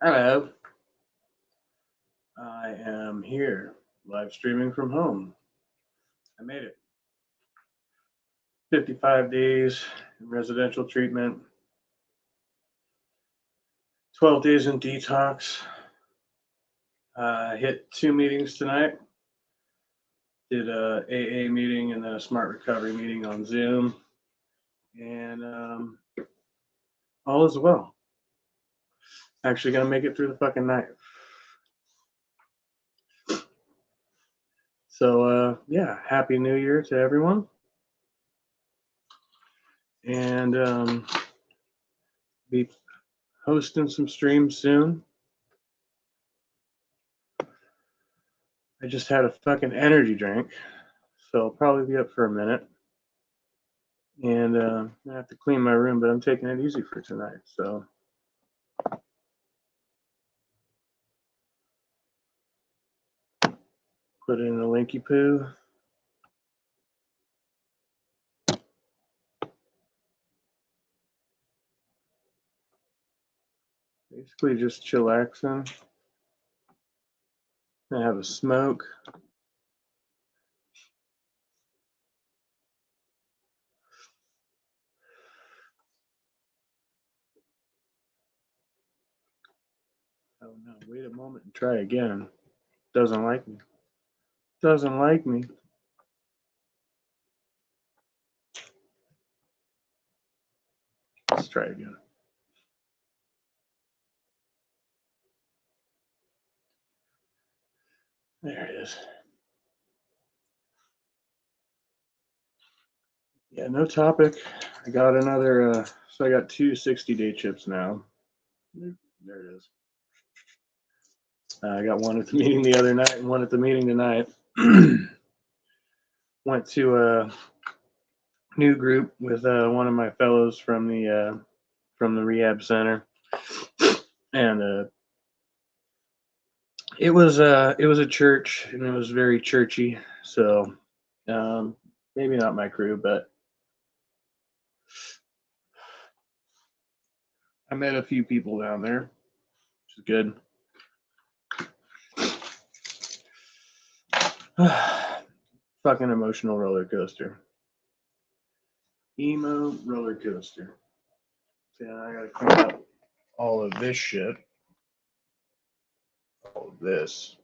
Hello, I am here live streaming from home. I made it. 55 days in residential treatment, 12 days in detox. Hit 2 meetings tonight. Did a AA meeting and then a smart recovery meeting on Zoom. And all is well. Actually going to make it through the fucking night. So, yeah, Happy New Year to everyone. And be hosting some streams soon. I just had a fucking energy drink, so I'll probably be up for a minute. And I have to clean my room, but I'm taking it easy for tonight. So put in the linky poo. Basically just chillaxing. I have a smoke. Oh no, wait a moment and try again. Doesn't like me. Doesn't like me. Let's try again. There it is. Yeah, no topic. I got another, so I got two 60-day chips now. There it is. I got one at the meeting the other night and one at the meeting tonight. Went to a new group with one of my fellows from the rehab center, and it was a church and it was very churchy. So maybe not my crew, but I met a few people down there, which is good. Fucking emotional roller coaster. Emo roller coaster. Yeah, I gotta clean up all of this shit. All of this.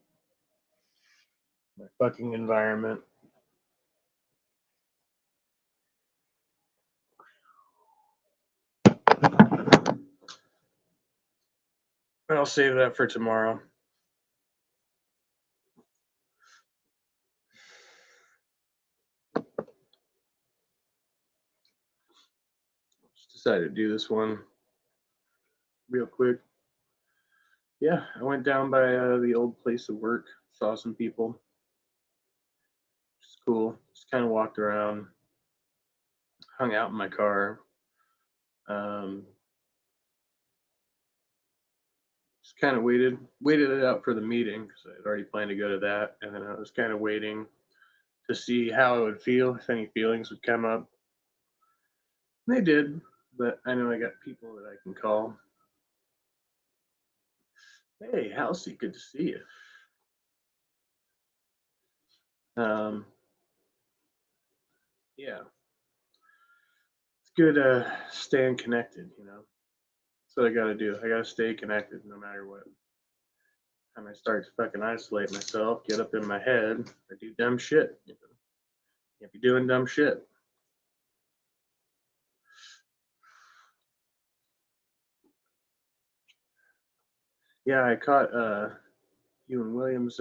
My fucking environment. I'll save that for tomorrow. Just decided to do this one real quick. Yeah, I went down by the old place of work, saw some people, which is cool. Just kind of walked around, hung out in my car. Just kind of waited it out for the meeting because I had already planned to go to that, and then I was kind of waiting to see how it would feel, if any feelings would come up. And they did, but I know I got people that I can call. Hey, Halsey, good to see you. Yeah, it's good staying connected, you know. That's what I got to do. I got to stay connected no matter what. Time I start to fucking isolate myself, get up in my head, I do dumb shit. You know? Can't be doing dumb shit. Yeah, I caught you and Williams'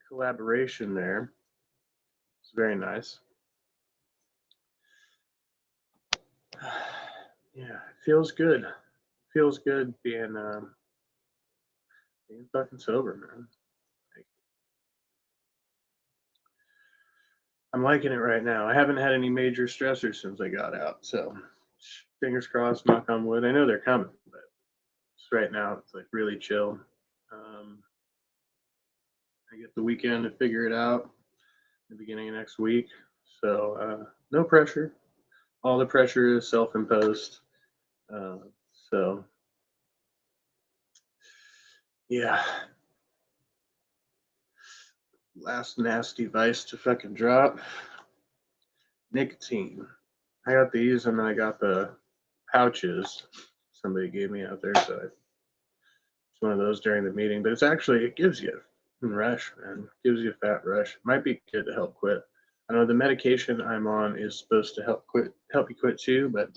collaboration there. It's very nice. Yeah, it feels good. Feels good being fucking sober, man. Like, I'm liking it right now. I haven't had any major stressors since I got out, so fingers crossed, knock on wood. I know they're coming, but just right now it's like really chill. I get the weekend to figure it out, the beginning of next week. So no pressure. All the pressure is self-imposed. So Yeah. Last nasty vice to fucking drop. Nicotine. I got these and then I got the pouches somebody gave me out there. So it's one of those during the meeting, but it's actually, it gives you a rush, man. It gives you a fat rush. Might be good to help quit. I know the medication I'm on is supposed to help you quit too, but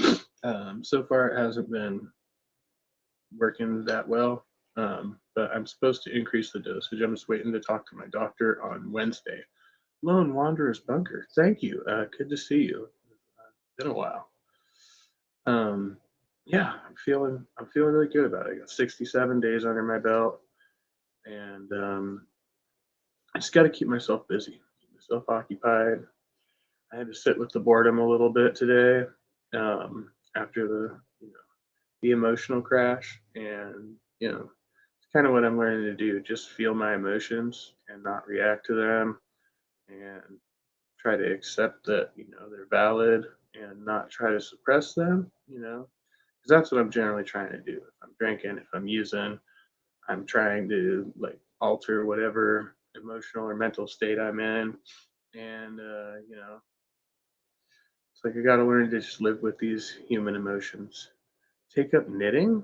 so far it hasn't been working that well. But I'm supposed to increase the dosage. I'm just waiting to talk to my doctor on Wednesday. Lone Wanderer's Bunker. Thank you. Good to see you. Been a while. Um, yeah, I'm feeling really good about it. I got 67 days under my belt, and I just got to keep myself busy, keep myself occupied. I had to sit with the boredom a little bit today after the emotional crash, and it's kind of what I'm learning to do. Just feel my emotions and not react to them, and try to accept that they're valid and not try to suppress them. Because that's what I'm generally trying to do. If I'm drinking, if I'm using, I'm trying to like alter whatever emotional or mental state I'm in, and it's like I got to learn to just live with these human emotions. Take up knitting.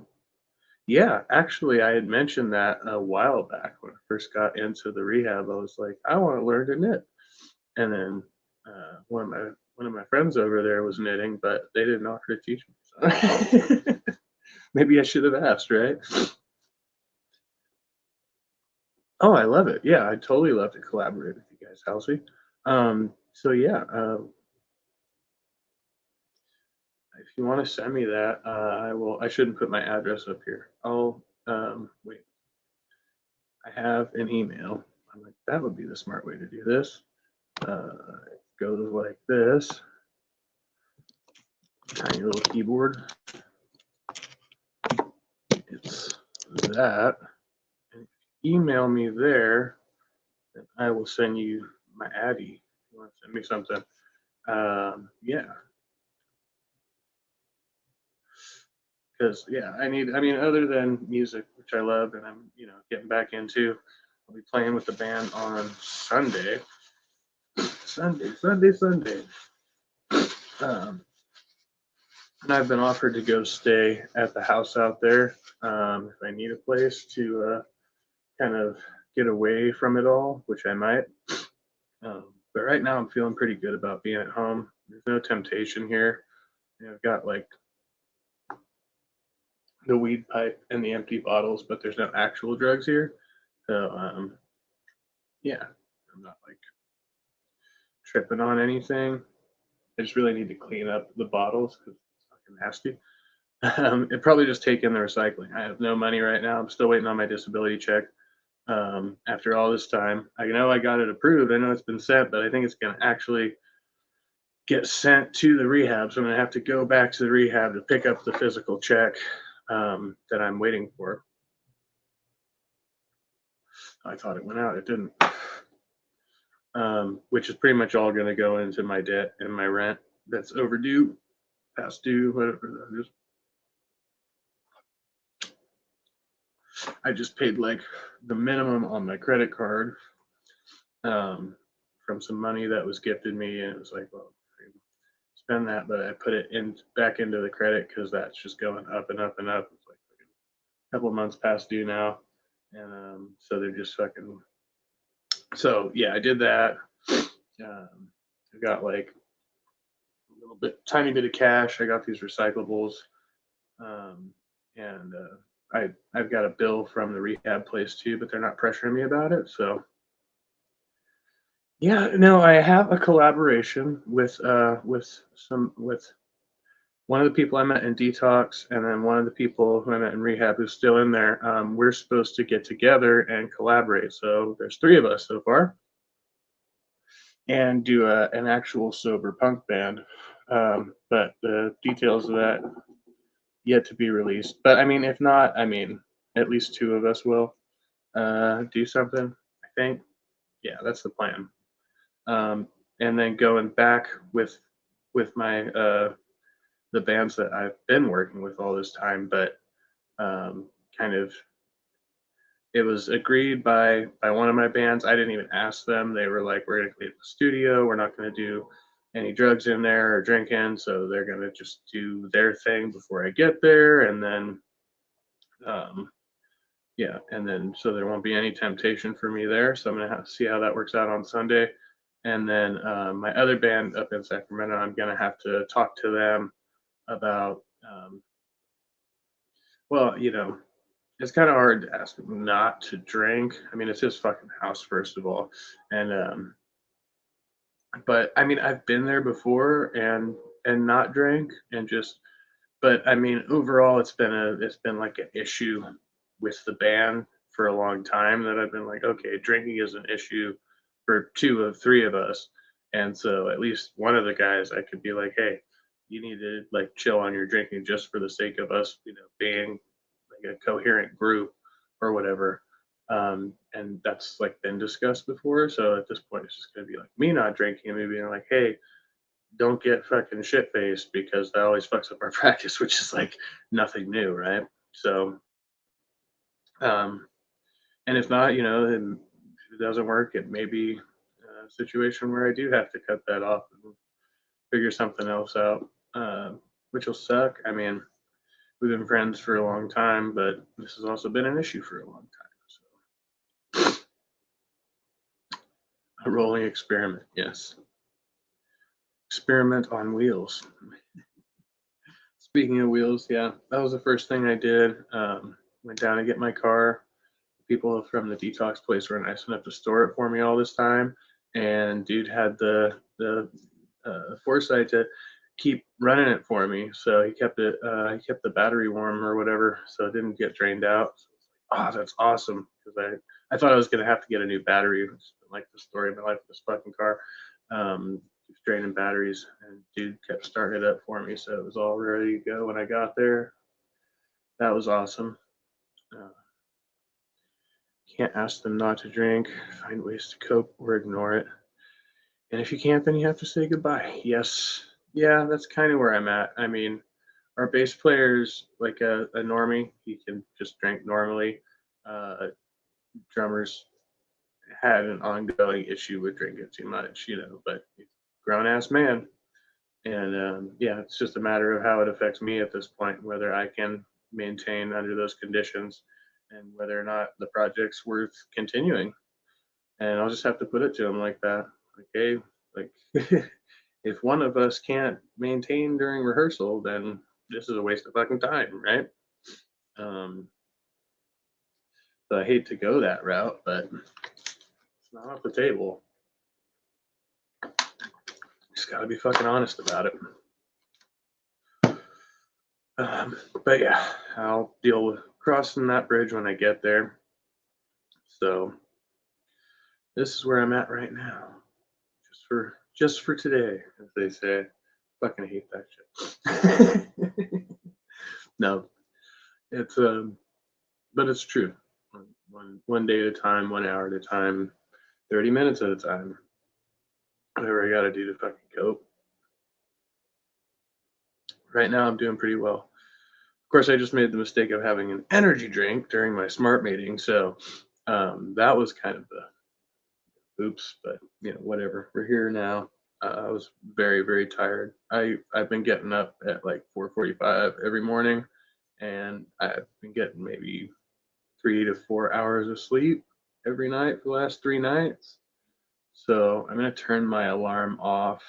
Yeah, actually, I had mentioned that a while back when I first got into the rehab. I was like, I want to learn to knit, and then one of my friends over there was knitting, but they didn't offer to teach me. So maybe I should have asked, right? Oh, I love it. Yeah, I totally love to collaborate with you guys, Halsey. So yeah, if you want to send me that, I will. I shouldn't put my address up here. I'll wait. I have an email. I'm like, that would be the smart way to do this. It goes like this. Tiny little keyboard. It's that. And email me there, and I will send you my Addy. If you want to send me something, yeah, because yeah, I mean, other than music, which I love and I'm getting back into, I'll be playing with the band on Sunday, Sunday. Um, and I've been offered to go stay at the house out there if I need a place to kind of get away from it all, which I might. But right now, I'm feeling pretty good about being at home. There's no temptation here. I've got like the weed pipe and the empty bottles, but there's no actual drugs here. So yeah, I'm not like tripping on anything. I just really need to clean up the bottles because it's fucking nasty. It probably just take in the recycling. I have no money right now. I'm still waiting on my disability check. After all this time, I know I got it approved. I know it's been sent, but I think it's going to actually get sent to the rehab. So I'm going to have to go back to the rehab to pick up the physical check that I'm waiting for. I thought it went out. It didn't. Which is pretty much all going to go into my debt and my rent that's overdue, past due, whatever that is. I just paid like the minimum on my credit card from some money that was gifted me, and it was like, well, I spend that, but I put it in back into the credit because that's just going up and up and up. It's like a couple of months past due now, and so they're just fucking. So yeah, I did that. I got like a little bit, tiny bit of cash. I got these recyclables, um, and I've got a bill from the rehab place too, but they're not pressuring me about it. So yeah, no, I have a collaboration with one of the people I met in detox, and then one of the people who I met in rehab who's still in there. We're supposed to get together and collaborate. So there's three of us so far, and do an actual sober punk band. But the details of that yet to be released. But I mean, if not, I mean, at least two of us will do something. I think. Yeah, that's the plan. And then going back with my the bands that I've been working with all this time, but kind of it was agreed by one of my bands. I didn't even ask them. They were like, "We're gonna clean the studio. We're not gonna do any drugs in there or drinking, so they're gonna just do their thing before I get there, and then um, yeah, and then so there won't be any temptation for me there. So I'm gonna have to see how that works out on Sunday, and then my other band up in Sacramento, I'm gonna have to talk to them about well, it's kind of hard to ask him not to drink. I mean, it's his fucking house, first of all, and but I mean, I've been there before and not drank and just. But I mean, overall, it's been like an issue with the band for a long time that I've been like, okay, drinking is an issue for two of three of us, and so at least one of the guys I could be like, hey, you need to like chill on your drinking just for the sake of us, being like a coherent group or whatever. And that's like been discussed before. So at this point, it's just gonna be like me not drinking and me being like, hey, don't get fucking shit faced because that always fucks up our practice, which is like nothing new, right? So, um, and if not, and if it doesn't work, it may be a situation where I do have to cut that off and figure something else out, which will suck. I mean, we've been friends for a long time, but this has also been an issue for a long time. So, a rolling experiment, yes. Experiment on wheels. Speaking of wheels, yeah, that was the first thing I did. Went down to get my car. People from the detox place were nice enough to store it for me all this time, and dude had the foresight to keep running it for me. So he kept it. He kept the battery warm or whatever, so it didn't get drained out. So oh, that's awesome because I thought I was gonna have to get a new battery. It's been like the story of my life with this fucking car. Keeps draining batteries, and dude kept starting it up for me, so it was all ready to go when I got there. That was awesome. Uh, can't ask them not to drink. Find ways to cope or ignore it. And if you can't, then you have to say goodbye. Yes. Yeah, that's kind of where I'm at. I mean, our bass player's like a normie. He can just drink normally. Uh, drummers had an ongoing issue with drinking too much, but he's a grown ass man. And yeah, it's just a matter of how it affects me at this point, whether I can maintain under those conditions and whether or not the project's worth continuing. And I'll just have to put it to him like that. Okay, like if one of us can't maintain during rehearsal, then this is a waste of fucking time, right? Um, so I hate to go that route, but it's not off the table. Just gotta be fucking honest about it. But yeah, I'll deal with crossing that bridge when I get there. So this is where I'm at right now, just for today, as they say. Fucking hate that shit. No, it's but it's true. One day at a time, 1 hour at a time, 30 minutes at a time. Whatever I got to do to fucking cope. Right now, I'm doing pretty well. Of course, I just made the mistake of having an energy drink during my smart meeting, so that was kind of the oops. But whatever. We're here now. I was very, very tired. I've been getting up at like 4:45 every morning, and I've been getting maybe 3 to 4 hours of sleep every night for the last 3 nights. So I'm gonna turn my alarm off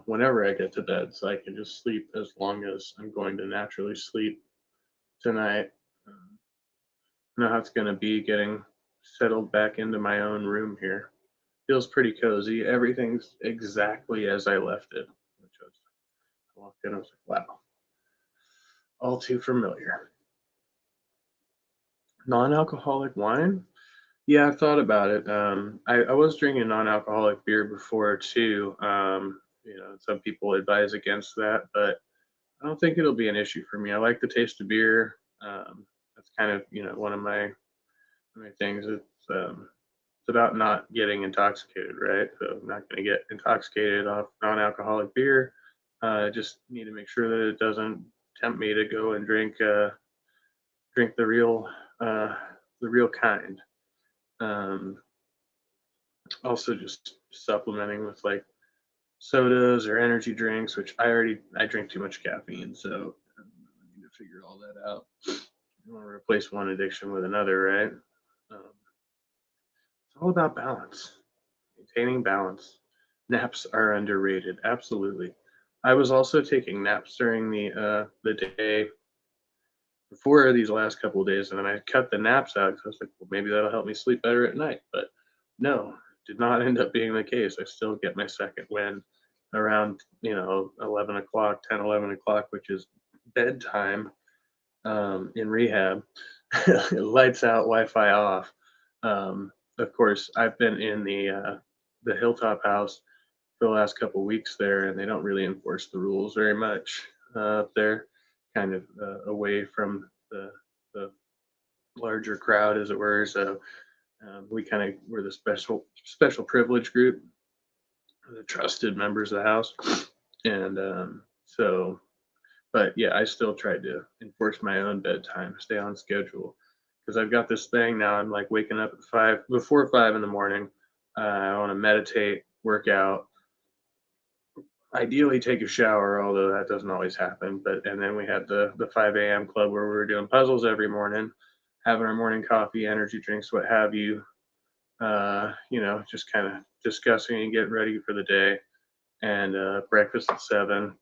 whenever I get to bed, so I can just sleep as long as I'm going to naturally sleep tonight. I know how it's gonna be getting settled back into my own room here. Feels pretty cozy. Everything's exactly as I left it. Which was, I walked in, I was like, wow, all too familiar. Non-alcoholic wine? Yeah, I've thought about it. I was drinking non-alcoholic beer before too. Some people advise against that, but I don't think it'll be an issue for me. I like the taste of beer. That's kind of one of my things. It's about not getting intoxicated, right? So I'm not going to get intoxicated off non-alcoholic beer. I just need to make sure that it doesn't tempt me to go and drink the real uh, the real kind. Um, Also, just supplementing with like sodas or energy drinks, which I drink too much caffeine, so I need to figure all that out. You want to replace one addiction with another, right? It's all about balance, maintaining balance. Naps are underrated, absolutely. I was also taking naps during the day before these last couple of days, and then I cut the naps out because I was like, well, maybe that'll help me sleep better at night. But no, did not end up being the case. I still get my second wind around 11 o'clock, 10, 11 o'clock, which is bedtime in rehab. Lights out, Wi-Fi off. Of course, I've been in the Hilltop house for the last couple of weeks there, and they don't really enforce the rules very much up there, kind of away from the larger crowd, as it were. So we kind of were the special privilege group, the trusted members of the house, and so. But yeah, I still tried to enforce my own bedtime, stay on schedule, because I've got this thing now. I'm like waking up at before 5 in the morning. I want to meditate, work out, ideally take a shower, although that doesn't always happen. But and then we had the 5 a.m. club where we were doing puzzles every morning, having our morning coffee, energy drinks, what have you. Just kind of discussing and getting ready for the day. And breakfast at 7.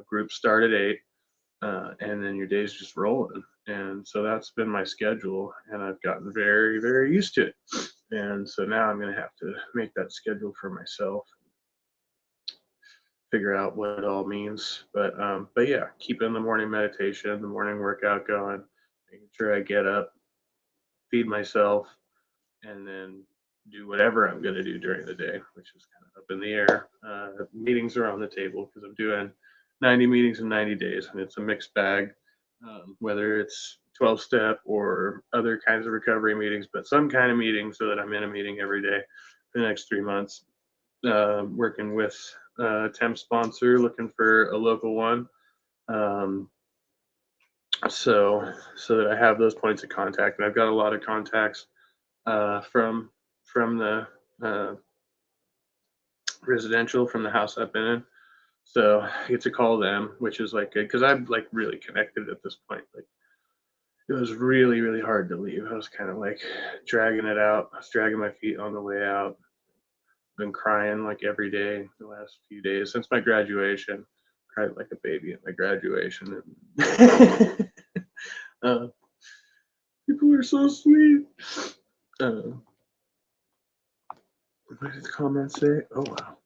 Group start at 8, and then your day's just rolling. And so that's been my schedule, and I've gotten very, very used to it. And so now I'm going to have to make that schedule for myself, figure out what it all means. But yeah, keeping the morning meditation, the morning workout going, making sure I get up, feed myself, and then do whatever I'm going to do during the day, which is kind of up in the air. Meetings are on the table because I'm doing 90 meetings in 90 days, and it's a mixed bag, whether it's 12-step or other kinds of recovery meetings, but some kind of meeting so that I'm in a meeting every day for the next 3 months. Working with a temp sponsor, looking for a local one. Um, so that I have those points of contact, and I've got a lot of contacts from the uh, residential from the house I've been in. So I get to call them, which is like good because I'm like really connected at this point. Like it was really, really hard to leave. I was kind of like dragging it out. I was dragging my feet on the way out. Been crying like every day the last few days since my graduation. Cried like a baby at my graduation. uh, People are so sweet. Uh, what did the comment say? Oh wow,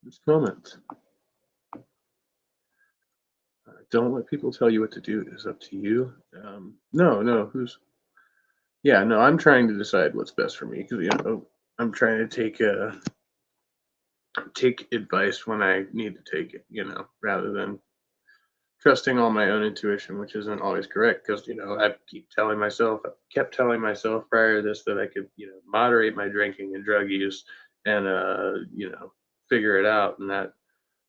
this comment. Don't let people tell you what to do. It is up to you. No, yeah, no, I'm trying to decide what's best for me because I'm trying to take advice when I need to take it, rather than trusting all my own intuition, which isn't always correct because I kept telling myself prior to this that I could moderate my drinking and drug use and figure it out, and that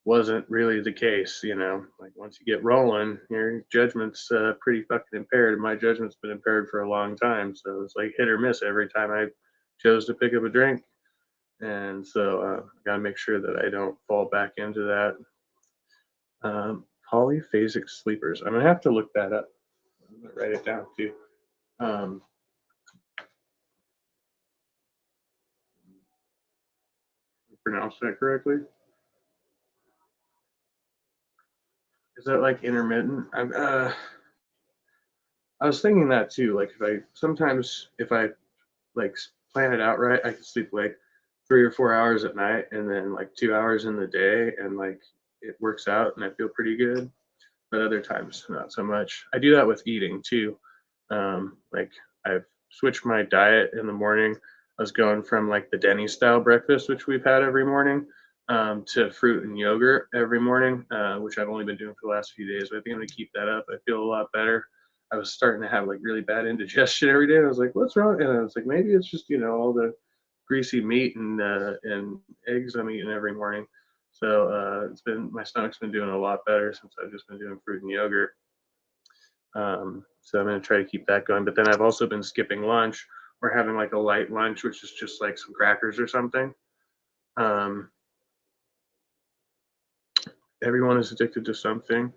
wasn't really the case. Like once you get rolling, your judgment's pretty fucking impaired, and my judgment's been impaired for a long time, so it's like hit or miss every time I chose to pick up a drink. And so I gotta make sure that I don't fall back into that. Polyphasic sleepers, I'm gonna have to look that up. I'm gonna write it down too. um, Pronounce that correctly? Is that like intermittent? I was thinking that too. Like if I like plan it out right, I can sleep like 3 or 4 hours at night and then like 2 hours in the day, and like it works out and I feel pretty good. But other times not so much. I do that with eating too. Like I've switched my diet in the morning. I was going from like the Denny style breakfast, which we've had every morning, to fruit and yogurt every morning, which I've only been doing for the last few days. But I think I'm gonna keep that up. I feel a lot better. I was starting to have like really bad indigestion every day. I was like, "What's wrong?" And I was like, "Maybe it's just all the greasy meat and eggs I'm eating every morning." So it's been my stomach's been doing a lot better since I've just been doing fruit and yogurt. So I'm going to try to keep that going. But then I've also been skipping lunch or having like a light lunch, which is just like some crackers or something. Um, everyone is addicted to something.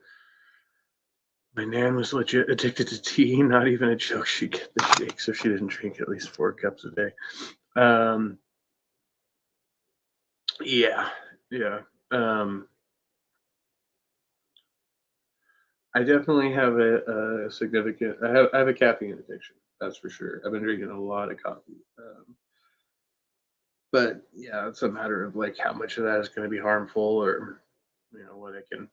My nan was legit addicted to tea, not even a joke. She'd get the shake, so she didn't drink at least 4 cups a day. Um, yeah, yeah. Um, I definitely have a significant. I have a caffeine addiction. That's for sure. I've been drinking a lot of coffee. But yeah, it's a matter of like how much of that is going to be harmful, or what I can.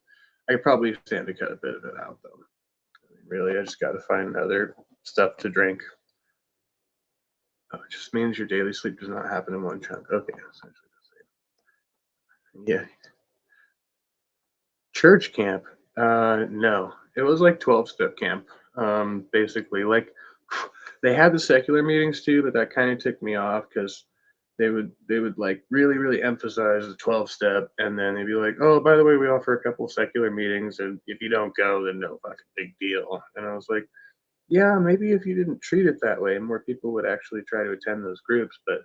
I could probably stand to cut a bit of it out, though. I mean, really, I just got to find other stuff to drink. Oh, it just means your daily sleep does not happen in one chunk. Okay, essentially the same. Yeah, church camp. No, it was like 12-step camp. Basically, like they had the secular meetings too, but that kind of ticked me off because they would like really emphasize the 12-step, and then they'd be like, oh, by the way, we offer a couple secular meetings, and if you don't go, then no fucking big deal. And I was like, yeah, maybe if you didn't treat it that way, more people would actually try to attend those groups. But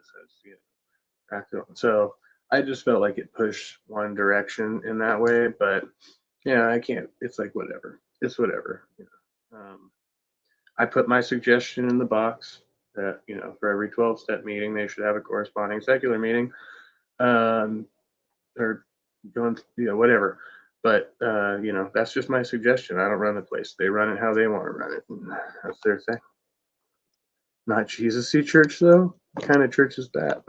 since so I just felt like it pushed one direction in that way. But yeah, I can't. It's like whatever. It's whatever. I put my suggestion in the box that for every 12-step meeting they should have a corresponding secular meeting, um, or going whatever. But that's just my suggestion. I don't run the place. They run it how they want to run it. And that's their thing. Not Jesus-y church though. What kind of church is that?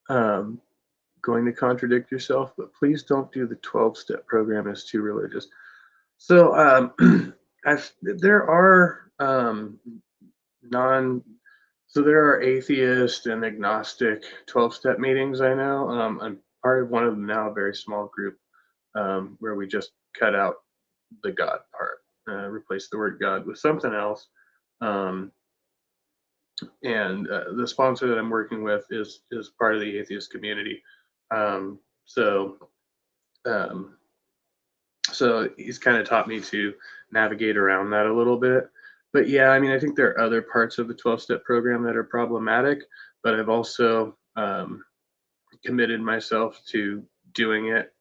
Um, Going to contradict yourself, but please don't do the 12-step program. It's too religious. So there are non so there are atheist and agnostic 12-step meetings. I know. I'm part of one of them now, a very small group, where we just cut out the God part, replace the word God with something else. Um, and the sponsor that I'm working with is part of the atheist community. Um, so um, so he's kind of taught me to navigate around that a little bit. But yeah, I mean, I think there are other parts of the 12-step program that are problematic, but I've also committed myself to doing it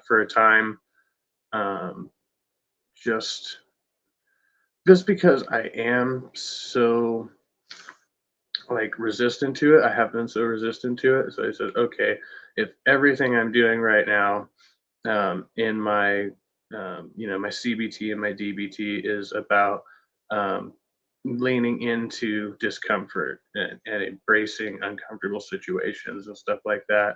for a time, um, just just because I am so like resistant to it. I have been so resistant to it. So I said, okay, if everything I'm doing right now in my my CBT and my DBT is about um, leaning into discomfort and embracing uncomfortable situations and stuff like that.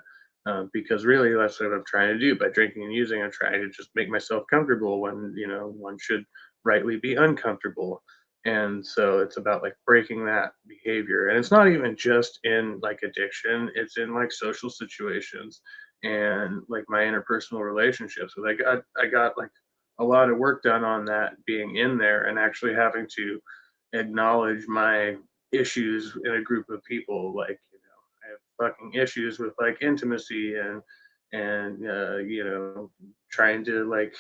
Because really, that's what I'm trying to do by drinking and using. I'm trying to just make myself comfortable when one should rightly be uncomfortable. And so it's about like breaking that behavior. And it's not even just in like addiction; it's in like social situations and like my interpersonal relationships. So I got like a lot of work done on that, being in there and actually having to acknowledge my issues in a group of people. Like I have fucking issues with like intimacy and trying to like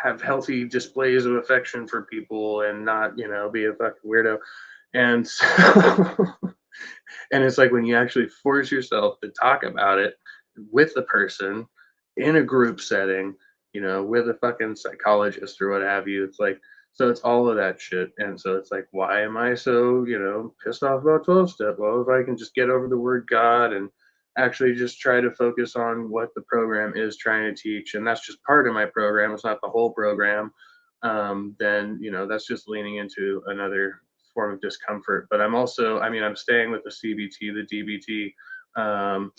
have healthy displays of affection for people and not be a fucking weirdo. And so and it's like when you actually force yourself to talk about it with the person in a group setting, with a fucking psychologist or what have you, it's like, so it's all of that shit. And so it's like, why am I so, pissed off about 12 step? Well, if I can just get over the word God and actually just try to focus on what the program is trying to teach, and that's just part of my program, it's not the whole program, then, that's just leaning into another form of discomfort. But I'm also, I mean, I'm staying with the CBT, the DBT. Um,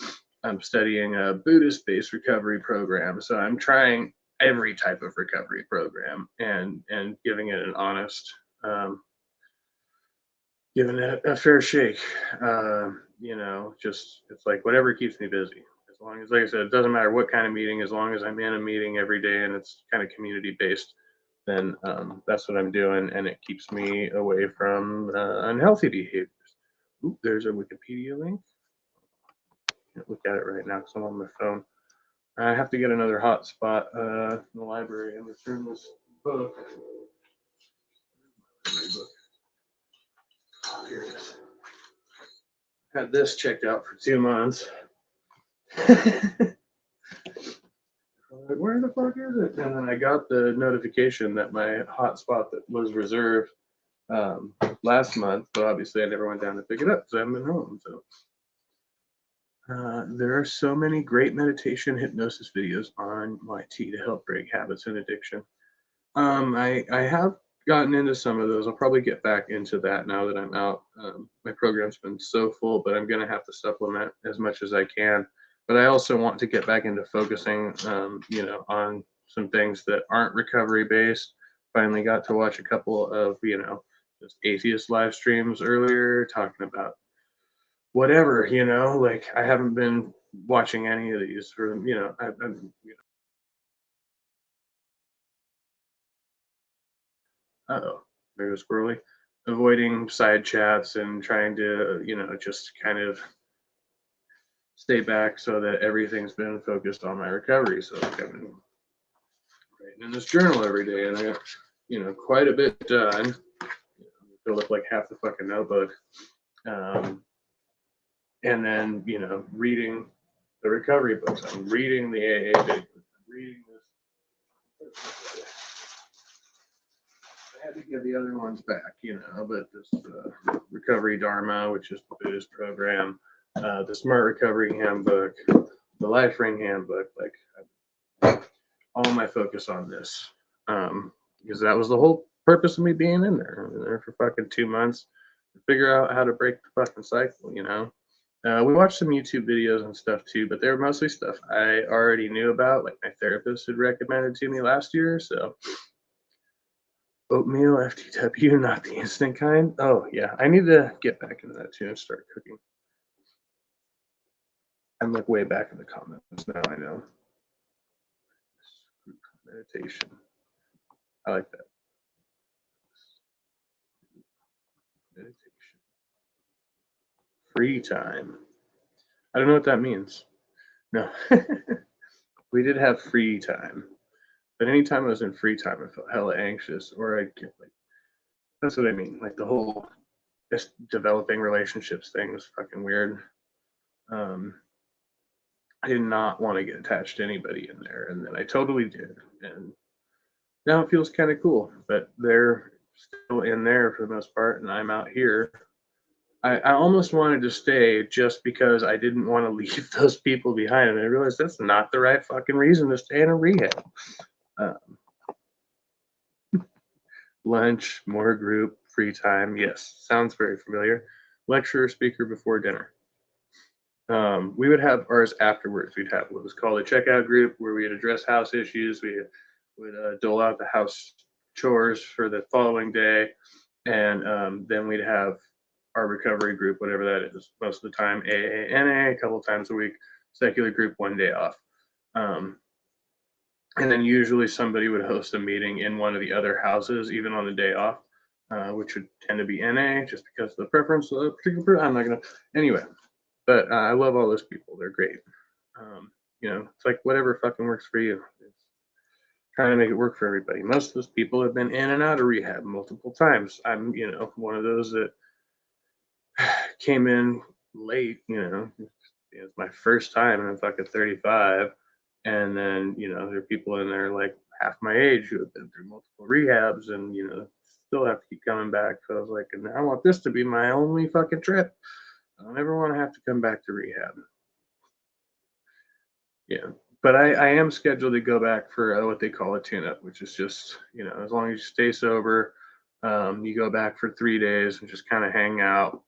I'm studying a Buddhist-based recovery program, so I'm trying every type of recovery program and giving it an honest, giving it a fair shake. Just it's like whatever keeps me busy. As long as, like I said, it doesn't matter what kind of meeting, as long as I'm in a meeting every day and it's kind of community based, then that's what I'm doing, and it keeps me away from unhealthy behaviors. Oop, there's a Wikipedia link. Can't look at it right now because I'm on my phone. I have to get another hotspot in the library, and this room is book. Oh, here it is. Had this checked out for 2 months. Like, where the fuck is it? And then I got the notification that my hotspot that was reserved last month, but obviously I never went down to pick it up because I haven't been home. So there are so many great meditation hypnosis videos on YT to help break habits and addiction. I have gotten into some of those. I'll probably get back into that now that I'm out. My program's been so full, but I'm going to have to supplement as much as I can. But I also want to get back into focusing, on some things that aren't recovery based. Finally got to watch a couple of, just atheist live streams earlier talking about whatever, like I haven't been watching any of these for, I've been, uh-oh, there goes squirrely. Avoiding side chats and trying to, just kind of stay back so that everything's been focused on my recovery. So like I've been writing in this journal every day and I got, quite a bit done. Filled up like half the fucking notebook. And then, reading the recovery books. I'm reading the AA big. I'm reading this. I had to give the other ones back, but this Recovery Dharma, which is the Buddhist program, the Smart Recovery Handbook, the Life Ring Handbook, like all my focus on this, because that was the whole purpose of me being in there. I'm in there for fucking 2 months to figure out how to break the fucking cycle, we watched some YouTube videos and stuff too, but they were mostly stuff I already knew about, like my therapist had recommended to me last year. So oatmeal FTW, not the instant kind. Oh yeah, I need to get back into that too and start cooking. I'm like way back in the comments now. I know. Meditation. I like that. Meditation. Free time. I don't know what that means. No. We did have free time. But anytime I was in free time, I felt hella anxious, or I'd get like, that's what I mean. Like the whole just developing relationships thing was fucking weird. I did not want to get attached to anybody in there, and then I totally did. And now it feels kind of cool, but they're still in there for the most part, and I'm out here. I almost wanted to stay just because I didn't want to leave those people behind, and I realized that's not the right fucking reason to stay in a rehab. Lunch, more group, free time. Yes, sounds very familiar. Lecturer, speaker before dinner. We would have ours afterwards. We'd have what was called a checkout group where we'd address house issues. We would dole out the house chores for the following day. And then we'd have our recovery group, whatever that is. Most of the time, AA, NA, a couple times a week, secular group, 1 day off. And then usually somebody would host a meeting in one of the other houses, even on the day off, which would tend to be NA just because of the preference of a particular person. I'm not going to, anyway, but I love all those people. They're great. It's like whatever fucking works for you. It's trying to make it work for everybody. Most of those people have been in and out of rehab multiple times. I'm, one of those that came in late, it's my first time and I'm fucking 35. And then, there are people in there like half my age who have been through multiple rehabs and, still have to keep coming back. So I was like, and I want this to be my only fucking trip. I don't ever want to have to come back to rehab. Yeah. But I am scheduled to go back for what they call a tune-up, which is just, as long as you stay sober, you go back for 3 days and just kind of hang out,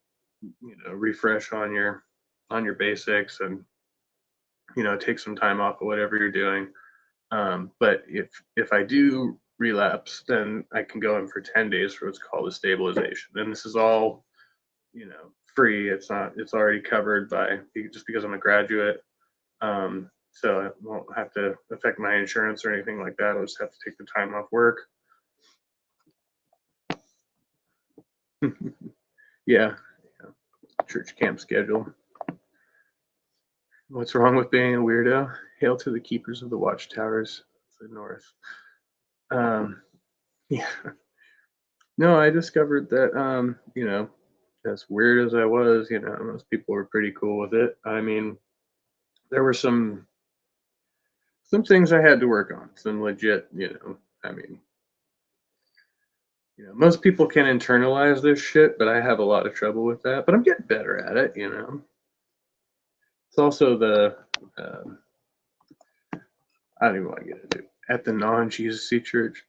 refresh on your basics and, take some time off of whatever you're doing. But if I do relapse, then I can go in for 10 days for what's called a stabilization. And this is all, free. It's already covered by, just because I'm a graduate. So it won't have to affect my insurance or anything like that. I'll just have to take the time off work. Yeah. Church camp schedule. What's wrong with being a weirdo? Hail to the keepers of the watchtowers to the north. Yeah. No, I discovered that, as weird as I was, most people were pretty cool with it. I mean, there were some things I had to work on, some legit, I mean, most people can internalize this shit, but I have a lot of trouble with that. But. I'm getting better at it. It's also um, I don't even want to get into it. At the non-Jesus church.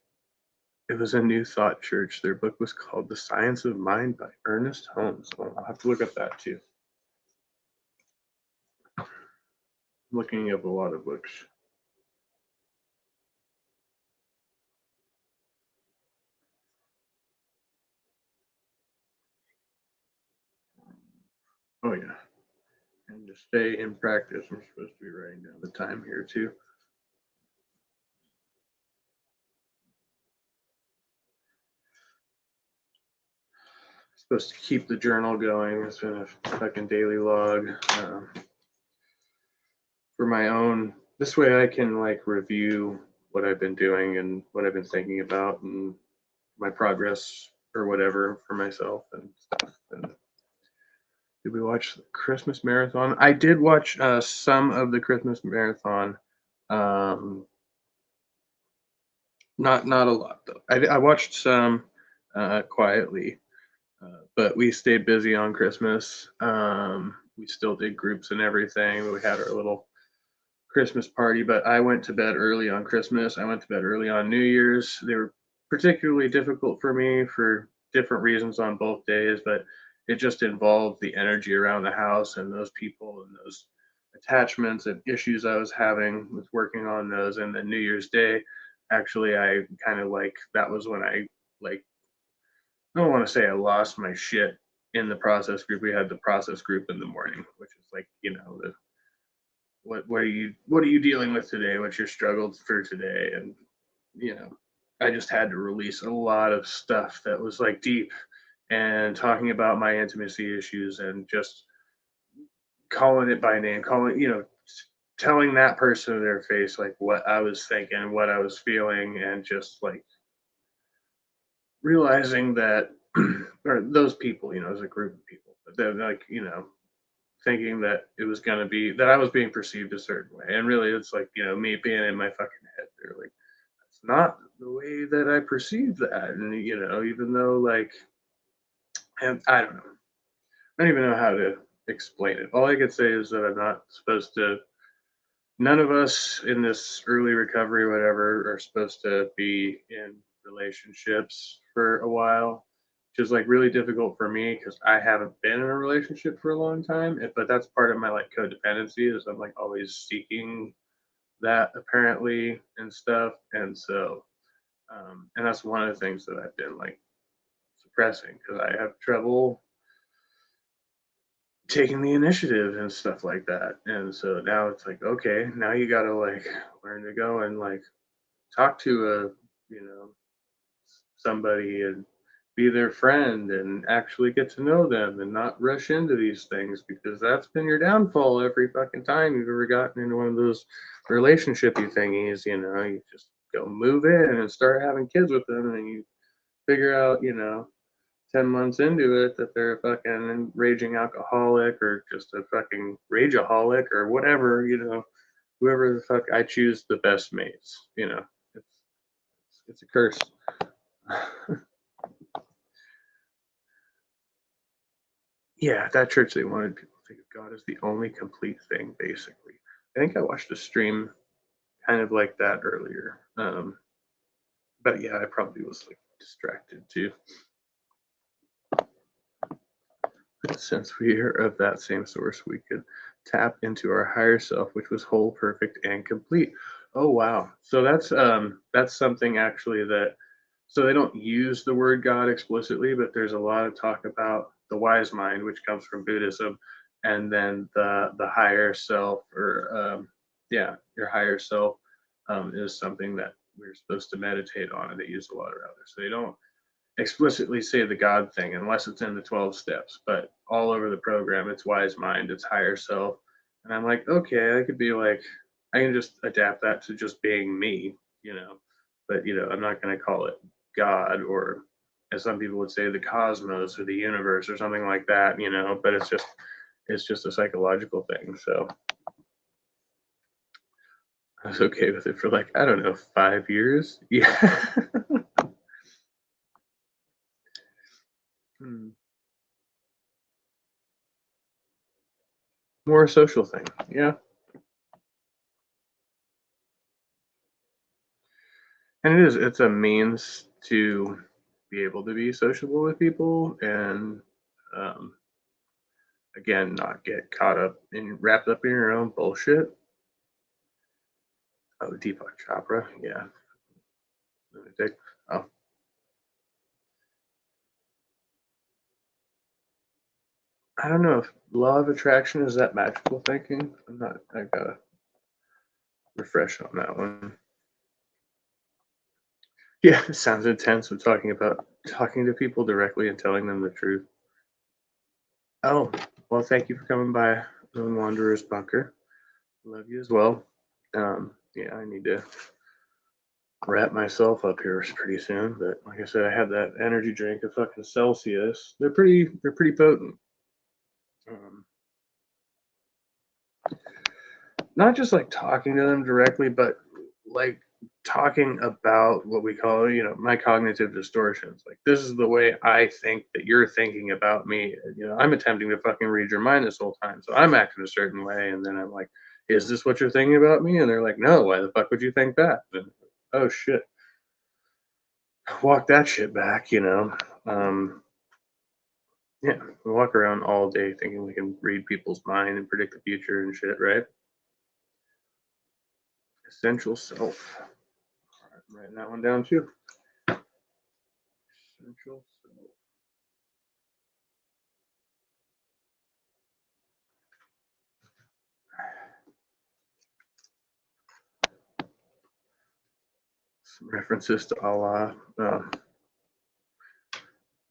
It was a New Thought church. Their book was called The Science of Mind by Ernest Holmes. Well, I'll have to look up that too. I'm looking up a lot of books. Oh yeah. And to stay in practice, I'm supposed to be writing down the time here too. I'm supposed to keep the journal going. It's been a fucking daily log for my own. This way I can like review what I've been doing and what I've been thinking about and my progress or whatever for myself and stuff. And did we watch the Christmas marathon? I did watch some of the Christmas marathon. Um, not a lot though. I watched some quietly, but we stayed busy on Christmas. We still did groups and everything. We had our little Christmas party, but I went to bed early on Christmas. I went to bed early on New Year's. They were particularly difficult for me for different reasons on both days, but it just involved the energy around the house and those people and those attachments and issues I was having with working on those. And then New Year's Day, actually, I kind of like that was when I like, I don't want to say I lost my shit in the process group. We had the process group in the morning, which is like, the what are you dealing with today? What's your struggles for today? And you know, I just had to release a lot of stuff that was like deep and talking about my intimacy issues and just calling it by name, telling that person in their face like what I was thinking, what I was feeling, and just like realizing that or those people, as a group of people, but then like, thinking that it was going to be that I was being perceived a certain way. And really, it's like, me being in my fucking head. They're like, it's not the way that I perceive that. And, even though, like, and I don't know. I don't even know how to explain it. All I could say is that I'm not supposed to, none of us in this early recovery, whatever, are supposed to be in relationships for a while, which is like really difficult for me because I haven't been in a relationship for a long time. But that's part of my like codependency is I'm like always seeking that apparently and stuff. And so, and that's one of the things that I've been like suppressing because I have trouble taking the initiative and stuff like that. And so now it's like, okay, now you got to like learn to go and like talk to you know somebody and be their friend and actually get to know them and not rush into these things because that's been your downfall every fucking time you've ever gotten into one of those relationshipy thingies. You just go move in and start having kids with them and you figure out 10 months into it that they're a fucking raging alcoholic or just a fucking rageaholic or whatever. Whoever the fuck. I choose the best mates. It's a curse. Yeah, that church, they wanted people to think of God as the only complete thing, basically. I think I watched a stream kind of like that earlier. But yeah, I probably was like distracted too. Since we are of that same source, we could tap into our higher self, which was whole, perfect, and complete. Oh wow. So that's something actually that so they don't use the word God explicitly, but there's a lot of talk about the wise mind, which comes from Buddhism, and then the higher self, or yeah, your higher self is something that we're supposed to meditate on, and they use a lot around there. So they don't explicitly say the God thing unless it's in the 12 steps, but all over the program, it's wise mind, it's higher self. And I'm like, okay, I could be like, I can just adapt that to just being me, but I'm not going to call it God, or as some people would say, the cosmos or the universe or something like that, but it's just a psychological thing. So I was okay with it for like, I don't know, 5 years. Yeah. Hmm. More a social thing. Yeah. And it's a means to be able to be sociable with people and, um, again, not get caught up and wrapped up in your own bullshit. Oh, Deepak Chopra. Yeah. Lunatic. Oh, I don't know if law of attraction is that magical thinking. I gotta refresh on that one. Yeah, it sounds intense. We're talking about talking to people directly and telling them the truth. Oh, well, thank you for coming by Lone Wanderer's Bunker. Love you as well. Yeah, I need to wrap myself up here pretty soon. But like I said, I had that energy drink, a fucking Celsius. They're pretty potent. Um, not just like talking to them directly, but like talking about what we call, my cognitive distortions. Like, this is the way I think that you're thinking about me. I'm attempting to fucking read your mind this whole time. So I'm acting a certain way. And then I'm like, is this what you're thinking about me? And they're like, no, why the fuck would you think that? And, oh shit. Walk that shit back. Yeah, we walk around all day thinking we can read people's mind and predict the future and shit, right? Essential self. I'm writing that one down too. Essential self. Some references to Allah.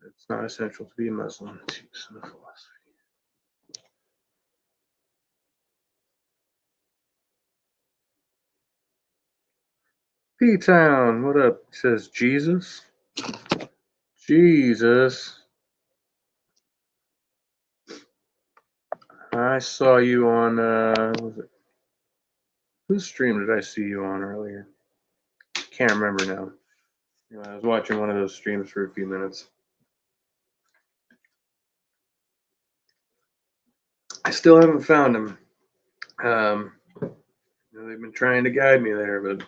It's not essential to be a Muslim. Teaching the philosophy. P Town, what up? It says Jesus. Jesus. I saw you on was it, whose stream did I see you on earlier? Can't remember now. I was watching one of those streams for a few minutes. I still haven't found him. They've been trying to guide me there, but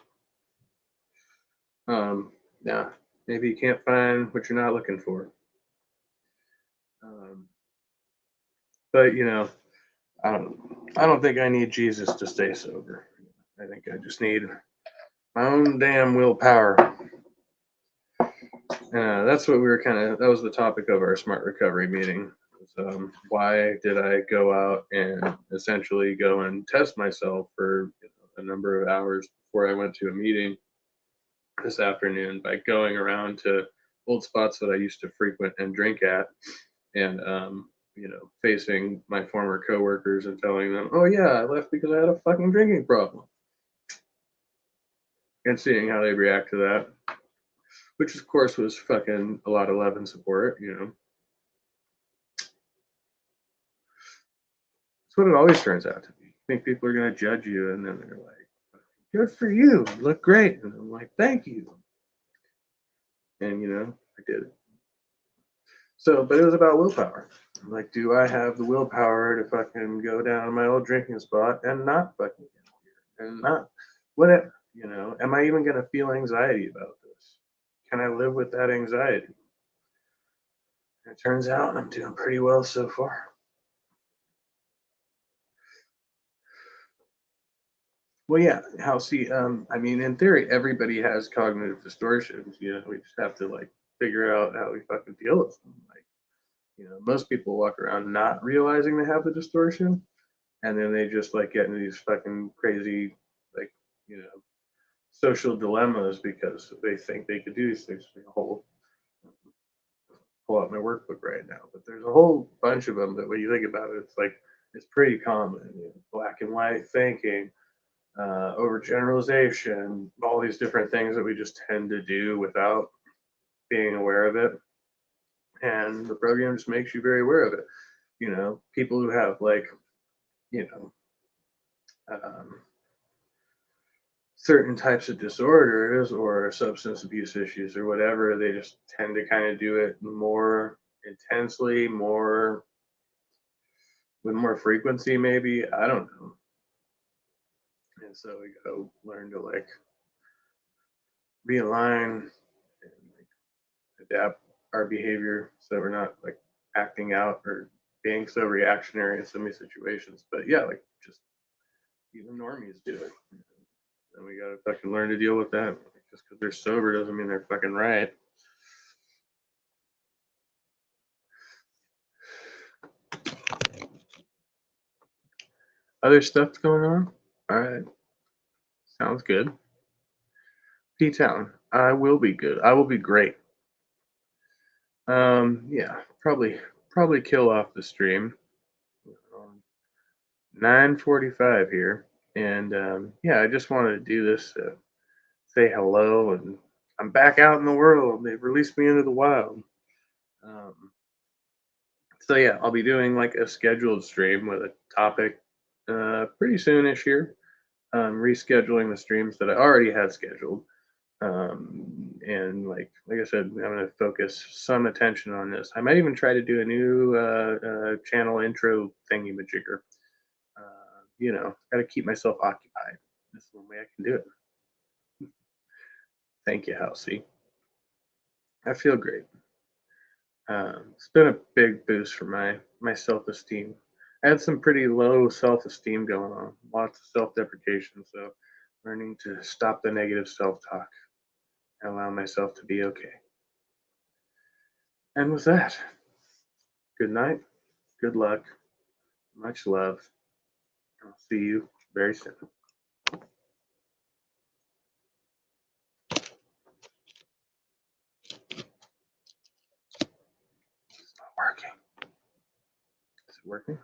yeah, maybe you can't find what you're not looking for. Um, but I don't think I need Jesus to stay sober. I think I just need my own damn willpower. That's what we were that was the topic of our smart recovery meeting. Why did I go out and essentially go and test myself for a number of hours before I went to a meeting this afternoon by going around to old spots that I used to frequent and drink at, and facing my former coworkers and telling them, "Oh yeah, I left because I had a fucking drinking problem," and seeing how they react to that, which of course was fucking a lot of love and support. That's what it always turns out to be. I think people are gonna judge you, and then they're like, "Good for you, you look great," and I'm like, "Thank you," and I did it. So, but it was about willpower. Like, do I have the willpower to fucking go down to my old drinking spot and not fucking get weird and not whatever? Am I even gonna feel anxiety about this? Can I live with that anxiety? And it turns out I'm doing pretty well so far. Well, yeah. How see? I mean, in theory, everybody has cognitive distortions. We just have to like figure out how we fucking deal with them. Like, most people walk around not realizing they have the distortion, and then they just like get into these fucking crazy, like, you know, social dilemmas because they think they could do these things. A whole pull out my workbook right now, but there's a whole bunch of them that when you think about it, it's like it's pretty common. Black and white thinking, overgeneralization, all these different things that we just tend to do without being aware of it, and the program just makes you very aware of it. You know, people who have like, you know, um, certain types of disorders or substance abuse issues or whatever, they just tend to kind of do it more intensely, more with more frequency, maybe. I don't know. And so we gotta learn to like realign and like adapt our behavior so we're not like acting out or being so reactionary in so many situations. But yeah, like just even normies do it. And we gotta fucking learn to deal with that. Just because they're sober doesn't mean they're fucking right. Other stuff going on? All right, sounds good. P Town, I will be good. I will be great. Yeah, probably kill off the stream. 9:45 here, and yeah, I just wanted to do this to say hello, and I'm back out in the world. They've released me into the wild. Um, so yeah, I'll be doing like a scheduled stream with a topic pretty soonish here. Rescheduling the streams that I already had scheduled. And like I said, I'm going to focus some attention on this. I might even try to do a new channel intro thingy majigger. You know, got to keep myself occupied. That's one way I can do it. Thank you, Halsey. I feel great. It's been a big boost for my self esteem. I had some pretty low self esteem going on, lots of self deprecation. So learning to stop the negative self talk and allow myself to be okay. And with that, good night, good luck, much love. I'll see you very soon. It's not working. Is it working?